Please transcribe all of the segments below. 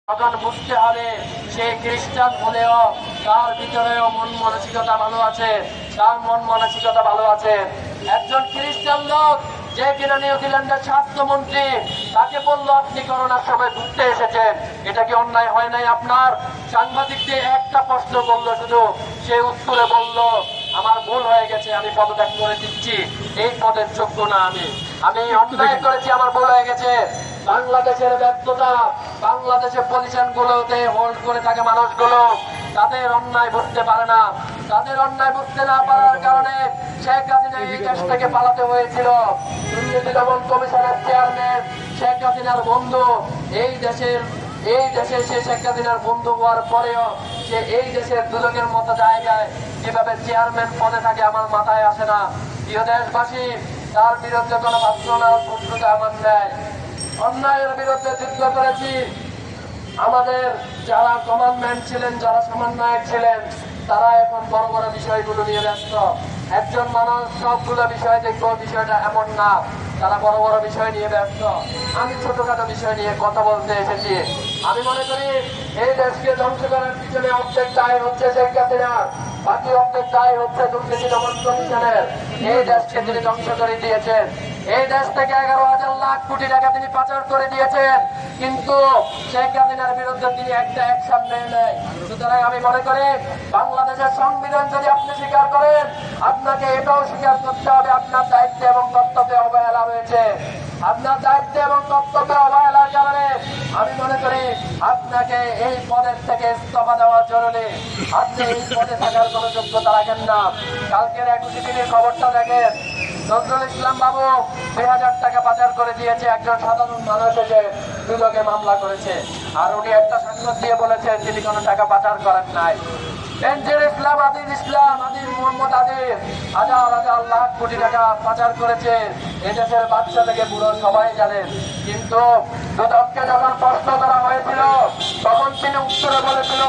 তখন বুঝতে হবে সে খ্রিস্টান হলেও তার ভিতরেও মন মানসিকতা ভালো আছে, তার মন মানসিকতা ভালো আছে। একজন খ্রিস্টান লোক যে কিনা নিউজিল্যান্ডের স্বাস্থ্যমন্ত্রী, তাকে বললো আপনি করোনার সময় ঘুরতে এসেছেন, এটা কি অন্যায় হয় নাই আপনার? সাংবাদিকদের একটা প্রশ্ন করলো শুধু, সে উত্তরে বলল আমার ভুল হয়ে গেছে, আমি পদত্যাগ করে দিচ্ছি, এই পদের যোগ্য না আমি অন্যায় করেছি, আমার ভুল হয়ে গেছে। বাংলাদেশের ব্যর্থতা, বাংলাদেশের পজিশন গুলোতে হোল্ড করে থাকে মানুষগুলো, তাদের অন্যায় বুঝতে পারে না। তাদের অন্যায় বুঝতে না পারার কারণে শেখ হাসিনা এই দেশ থেকে পালাতে হয়েছিল। দুর্নীতি দমন কমিশনের চেয়ারম্যান শেখ হাসিনার বন্ধু, এই দেশে সে শেখ হাসিনার বন্ধু হওয়ার পরেও সে এই দেশের দুদকের মতো জায়গায় কিভাবে চেয়ারম্যান পদে থাকে আমার মাথায় আসে না। প্রিয় দেশবাসী, তার বিরুদ্ধে কোনো পার্সোনাল শত্রুতা আমার নেই। অন্যায়ের বিরুদ্ধে যুদ্ধ করেছি। আমাদের যারা কমান্ডমেন্ট ছিলেন, যারা সমন্বয়ক ছিলেন, তারা এখন বড় বড় বিষয়গুলো নিয়ে ব্যস্ত। একজন মানুষ সবগুলো বিষয় দেখবো, বিষয়টা এমন না, তারা বড় বড় বিষয় নিয়ে ব্যস্ত। আমি ছোটখাটো বিষয় নিয়ে কথা বলতে এসেছি। আমি মনে করি এই দেশকে ধ্বংস করার পিছনে অর্ধেক দায় হচ্ছে শেখ হাসিনার, বাকি অর্ধেক দায় হচ্ছে দুর্নীতি দমন কমিশনের। এই দেশকে তিনি ধ্বংস করে দিয়েছেন। এই দেশ থেকে 11,000 লাখ কোটি টাকা তিনি পাচার করে দিয়েছেন, কিন্তু শেখ হাসিনার বিরুদ্ধে তিনি একটা অ্যাকশন নেয় নাই। সুতরাং আমি মনে করি বাংলাদেশের সংবিধান যদি আপনি স্বীকার করেন, আপনাকে এটাও স্বীকার করতে হবে আপনার দায়িত্ব এবং কর্তব্যে অবহেলা রয়েছে। আপনার দায়িত্ব এবং কর্তব্যে অবহেলার কারণে আমি মনে করি আপনাকে এই পদের থেকে ইস্তফা দেওয়া জরুরি। আপনি এই পদে থাকার কোনো যোগ্যতা রাখেন না। কালকের 21 দিনের খবরটা দেখেন, নজরুল ইসলাম বাবু 2,000 টাকা পাচার করে দিয়েছে, একজন সাধারণ মানুষ এসে দুদকে মামলা করেছে, আর উনি একটা সাংবাদ দিয়ে বলেছেন তিনি কোনো টাকা পাচার করেন নাই। বেনজির ইসলাম, আদির মোহাম্মদ আদির হাজার লাখ কোটি টাকা পাচার করেছে, এদেশের বাচ্চা থেকে বুড়ো সবাই জানেন। কিন্তু দুদককে যখন প্রশ্ন করা হয়েছিল তখন তিনি উত্তরে বলেছিল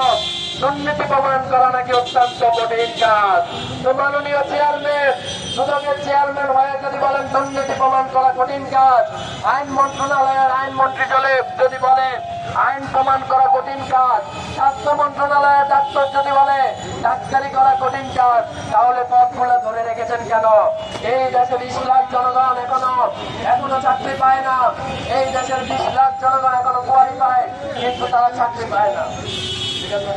দুর্নীতি প্রমাণ করা নাকি অত্যন্ত কঠিন কাজ। তো মাননীয় চেয়ারম্যান, দুদকের চেয়ারম্যান হয়ে যদি বলেন দুর্নীতি প্রমাণ করা কঠিন কাজ, আইন মন্ত্রণালয়ের আইনমন্ত্রী যদি বলে আইন প্রমাণ করা কঠিন কাজ, স্বাস্থ্য মন্ত্রণালয়ের ডাক্তার যদি বলে ডাক্তারি করা কঠিন কাজ, তাহলে পথগুলো ধরে রেখেছেন কেন? এই দেশে 20 লাখ জনগণ এখনো চাকরি পায় না। এই দেশের 20 লাখ জনগণ এখনো কোয়ারি পায়, কিন্তু তারা চাকরি পায় না। ঠিক আছে।